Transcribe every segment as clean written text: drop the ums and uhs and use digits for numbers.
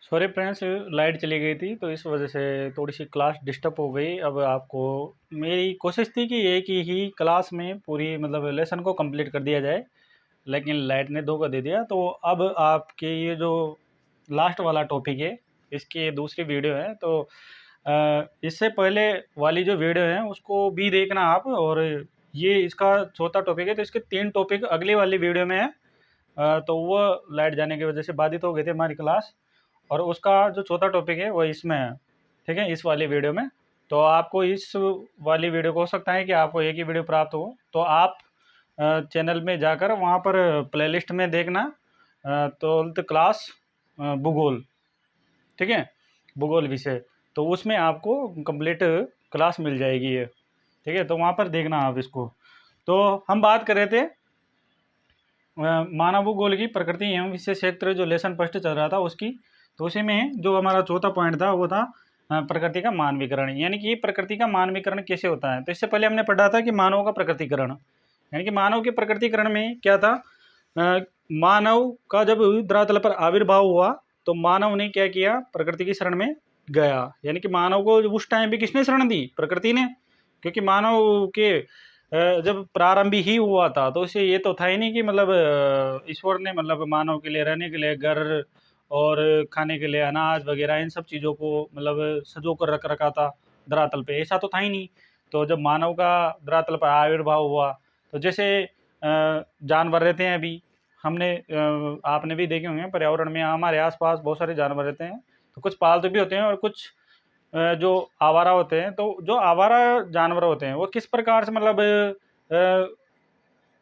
Sorry friends, light चली गई थी तो इस वजह से थोड़ी सी क्लास डिस्टर्ब हो गई। अब आपको मेरी कोशिश थी कि एक ही क्लास में पूरी मतलब लेसन को कंप्लीट कर दिया जाए, लेकिन लाइट ने धोखा दे दिया। तो अब आपके ये जो लास्ट वाला टॉपिक है, इसकी दूसरी वीडियो है। तो इससे पहले वाली जो वीडियो है उसको भी देखना आप। और ये इसका चौथा टॉपिक है, तो इसके 3 टॉपिक अगली वाली वीडियो में है। तो वो लाइट जाने की वजह से बाधित हो गई थी हमारी क्लास, और उसका जो चौथा टॉपिक है वो इसमें है। ठीक है, इस वाली वीडियो में। तो आपको इस वाली वीडियो को हो सकता है कि आपको एक ही वीडियो प्राप्त हो, तो आप चैनल में जाकर वहाँ पर प्लेलिस्ट में देखना 12th क्लास भूगोल। ठीक है, भूगोल विषय। तो उसमें आपको कंप्लीट क्लास मिल जाएगी ये। ठीक है, तो वहाँ पर देखना आप इसको। तो हम बात कर रहे थे मानव भूगोल की प्रकृति एवं विशेष क्षेत्र, जो लेसन फर्स्ट चल रहा था उसकी। तो उसी में जो हमारा चौथा पॉइंट था वो था प्रकृति का मानवीकरण, यानी कि प्रकृति का मानवीकरण कैसे होता है। तो इससे पहले हमने पढ़ा था कि मानव का प्रकृतिकरण, यानी कि मानव के प्रकृतिकरण में क्या था। अ, मानव का जब धरातल पर आविर्भाव हुआ तो मानव ने क्या किया, प्रकृति की शरण में गया। यानी कि मानव को उस टाइम भी किसने शरण दी, प्रकृति ने। क्योंकि मानव के जब प्रारंभ ही हुआ था तो उसे ये तो था ही नहीं कि मतलब ईश्वर ने मतलब मानव के लिए रहने के लिए घर और खाने के लिए अनाज वगैरह इन सब चीज़ों को मतलब सजो कर रख रखा था धरातल पे, ऐसा तो था ही नहीं। तो जब मानव का धरातल पर आविर्भाव हुआ, तो जैसे जानवर रहते हैं अभी, हमने आपने भी देखे होंगे पर्यावरण में हमारे आसपास बहुत सारे जानवर रहते हैं। तो कुछ पालतू भी होते हैं और कुछ जो आवारा होते हैं। तो जो आवारा जानवर होते हैं वो किस प्रकार से मतलब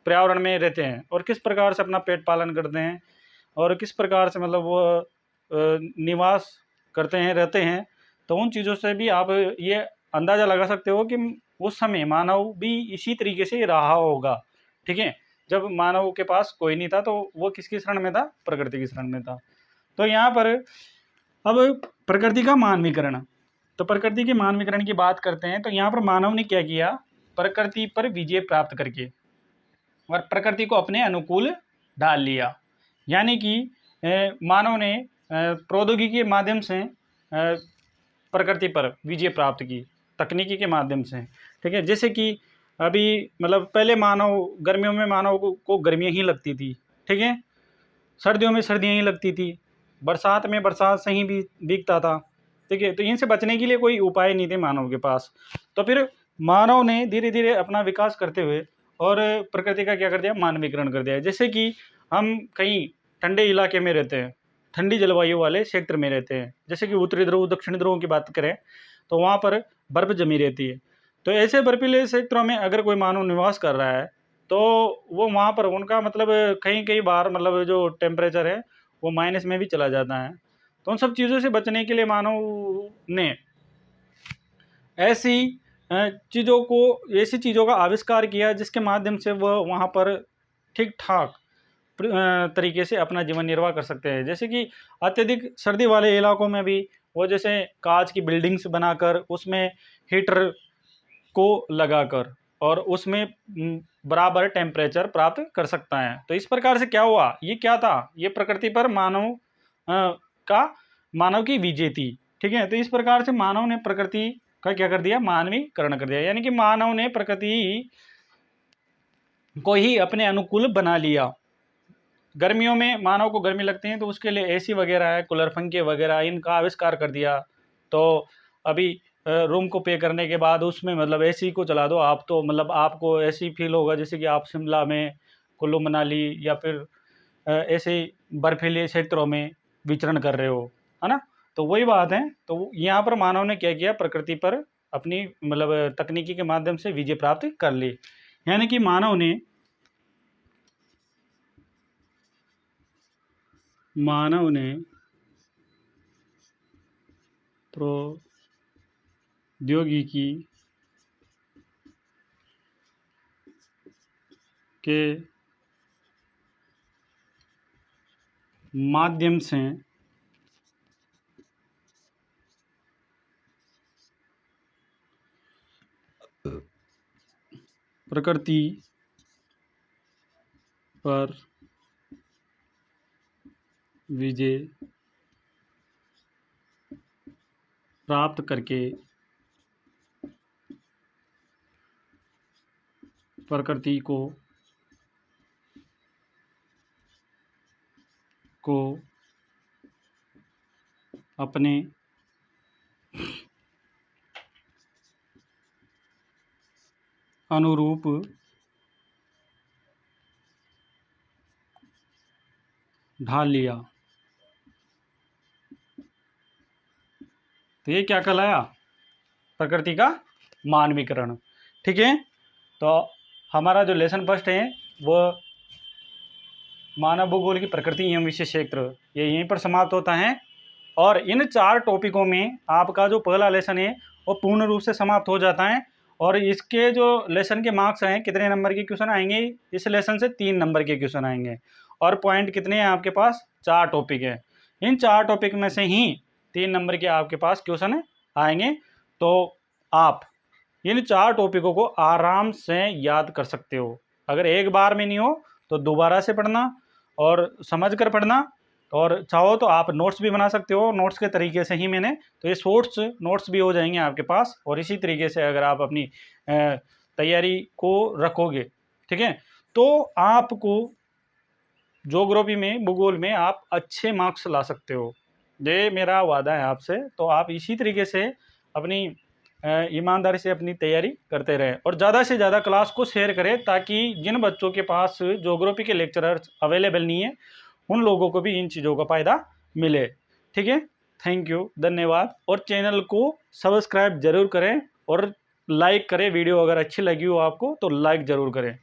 पर्यावरण में रहते हैं और किस प्रकार से अपना पेट पालन करते हैं और किस प्रकार से मतलब वो निवास करते हैं, रहते हैं। तो उन चीज़ों से भी आप ये अंदाज़ा लगा सकते हो कि उस समय मानव भी इसी तरीके से रहा होगा। ठीक है, जब मानव के पास कोई नहीं था तो वो किसकी शरण में था, प्रकृति की शरण में था। तो यहाँ पर अब प्रकृति का मानवीकरण। तो प्रकृति के मानवीकरण की बात करते हैं, तो यहाँ पर मानव ने क्या किया, प्रकृति पर विजय प्राप्त करके और प्रकृति को अपने अनुकूल ढाल लिया। यानी कि मानव ने प्रौद्योगिकी के माध्यम से प्रकृति पर विजय प्राप्त की, तकनीकी के माध्यम से। ठीक है, जैसे कि अभी मतलब पहले मानव गर्मियों में मानव को गर्मियाँ ही लगती थी। ठीक है, सर्दियों में सर्दियाँ ही लगती थी, बरसात में बरसात से ही भी बीतता था। ठीक है, तो इनसे बचने के लिए कोई उपाय नहीं थे मानव के पास। तो फिर मानव ने धीरे धीरे अपना विकास करते हुए और प्रकृति का क्या कर दिया, मानवीकरण कर दिया। जैसे कि हम कहीं ठंडे इलाके में रहते हैं, ठंडी जलवायु वाले क्षेत्र में रहते हैं, जैसे कि उत्तरी ध्रुव दक्षिणी ध्रुव की बात करें तो वहाँ पर बर्फ जमी रहती है। तो ऐसे बर्फीले क्षेत्रों में अगर कोई मानव निवास कर रहा है तो वो वहाँ पर उनका मतलब कई कई बार मतलब जो टेम्परेचर है वो माइनस में भी चला जाता है। तो उन सब चीज़ों से बचने के लिए मानव ने ऐसी चीज़ों को ऐसी चीज़ों का आविष्कार किया जिसके माध्यम से वह वहाँ पर ठीक ठाक तरीके से अपना जीवन निर्वाह कर सकते हैं। जैसे कि अत्यधिक सर्दी वाले इलाकों में भी वो जैसे कांच की बिल्डिंग्स बनाकर उसमें हीटर को लगाकर और उसमें बराबर टेम्परेचर प्राप्त कर सकता है। तो इस प्रकार से क्या हुआ, ये क्या था, ये प्रकृति पर का मानव की विजय थी। ठीक है, तो इस प्रकार से मानव ने प्रकृति का क्या कर दिया, मानवीकरण कर दिया। यानी कि मानव ने प्रकृति को ही अपने अनुकूल बना लिया। गर्मियों में मानव को गर्मी लगती है तो उसके लिए एसी वगैरह है, कूलर पंखे वगैरह, इनका आविष्कार कर दिया। तो अभी रूम को पे करने के बाद उसमें मतलब एसी को चला दो आप, तो मतलब आपको ऐसी फील होगा जैसे कि आप शिमला में, कुल्लू मनाली या फिर ऐसे बर्फीले क्षेत्रों में विचरण कर रहे हो, है ना। तो वही बात है। तो यहाँ पर मानव ने क्या किया, प्रकृति पर अपनी मतलब तकनीकी के माध्यम से विजय प्राप्त कर ली। यानी कि मानव ने प्रौद्योगिकी के माध्यम से प्रकृति पर विजय प्राप्त करके प्रकृति को अपने अनुरूप ढाल लिया। तो ये क्या कहलाया? प्रकृति का मानवीकरण। ठीक है, तो हमारा जो लेसन फर्स्ट है वो मानव भूगोल की प्रकृति एवं विशेष क्षेत्र, ये यहीं पर समाप्त होता है। और इन 4 टॉपिकों में आपका जो पहला लेसन है वो पूर्ण रूप से समाप्त हो जाता है। और इसके जो लेसन के मार्क्स हैं, कितने नंबर के क्वेश्चन आएंगे इस लेसन से? 3 नंबर के क्वेश्चन आएंगे। और पॉइंट कितने हैं आपके पास? 4 टॉपिक है। इन 4 टॉपिक में से ही 3 नंबर के आपके पास क्वेश्चन आएंगे। तो आप इन 4 टॉपिकों को आराम से याद कर सकते हो। अगर एक बार में नहीं हो तो दोबारा से पढ़ना और समझ कर पढ़ना, और चाहो तो आप नोट्स भी बना सकते हो। नोट्स के तरीके से ही मैंने तो ये शॉर्ट्स नोट्स भी हो जाएंगे आपके पास। और इसी तरीके से अगर आप अपनी तैयारी को रखोगे, ठीक है, तो आपको ज्योग्राफी में, भूगोल में आप अच्छे मार्क्स ला सकते हो। ये मेरा वादा है आपसे। तो आप इसी तरीके से अपनी ईमानदारी से अपनी तैयारी करते रहें और ज़्यादा से ज़्यादा क्लास को शेयर करें, ताकि जिन बच्चों के पास ज्योग्राफी के लेक्चरर्स अवेलेबल नहीं है उन लोगों को भी इन चीज़ों का फ़ायदा मिले। ठीक है, थैंक यू, धन्यवाद। और चैनल को सब्सक्राइब जरूर करें और लाइक करें। वीडियो अगर अच्छी लगी हो आपको तो लाइक ज़रूर करें।